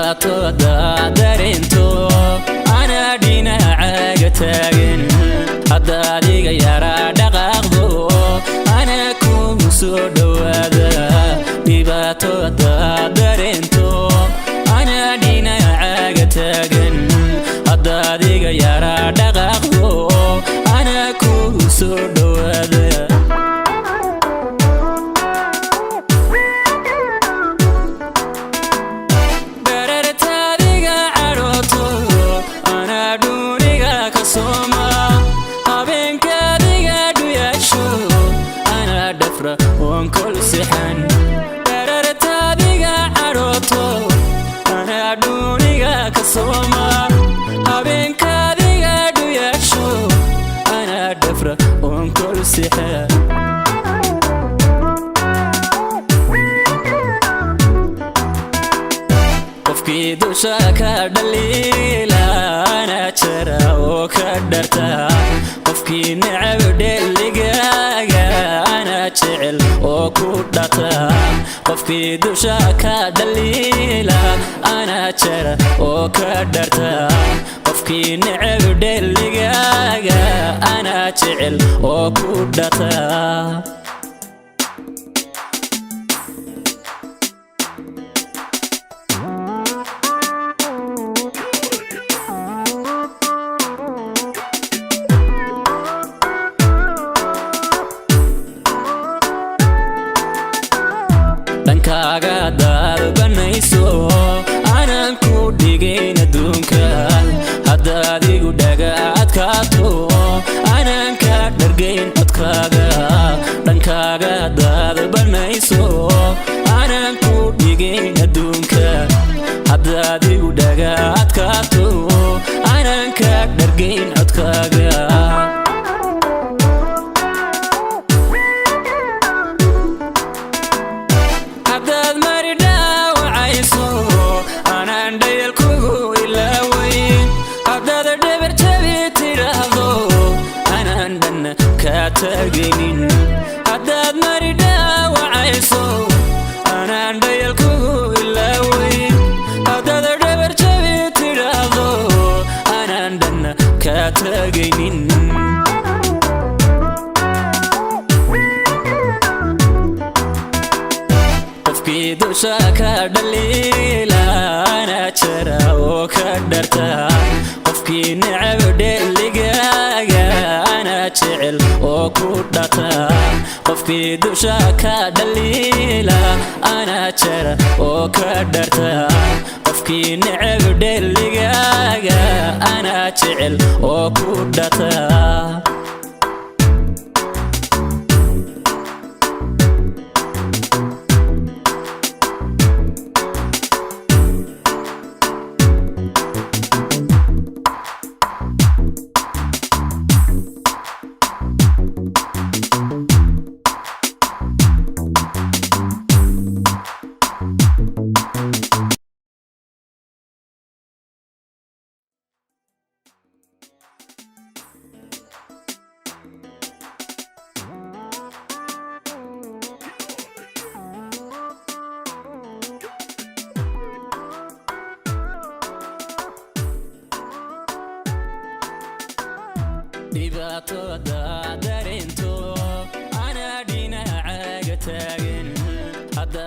dhibaatada dareento ana dhinacaaga taagan hadda adiga yaraa dhaqaaqdo ana kugu soo dhawaada dhibaatada dareento ana dhinacaaga taagan hadda adiga yaraa dhaqaaqdo ana kugu soo dhawaada وانكل سحن دررت هذيك عروتو أنا دونيك كصوما أبينك هذيك دويشو أنا دفرة وانكل سحن قفكي دوشاك دليلا أنا ترى وكدرتها قفكي نعب دلقاقا جعل وكودتا قفكي دوشاك دليلا أنا ترى وكدرتا قفكي نعب دلقاقا أنا جعل وكودتا dhankaaga dalbanayso aanan ku dhigayn adduunka hadda adigu dhagaadkaato aanan ka dhargayn codkaaga dhankaaga dalbanayso aanan ku dhigayn adduunka hadda adigu dhagaadkaato aanan ka dhargayn codkaaga كاتجنين عداد مريدا وعيسو أنا عندي الكو إلا وين عداد الربر جبي تراضو أنا عندنا كاتجنين قفكي دوشاك دليلا أنا ترى وكدرتها قفكي نعب دلقاقا جعل وكودتا قفكي دوشاك دليلا أنا ترى وكدرتا قفكي نعب دلقاقا أنا جعل وكودتا dhibaatada dareento ana dhinacaaga taagan hadda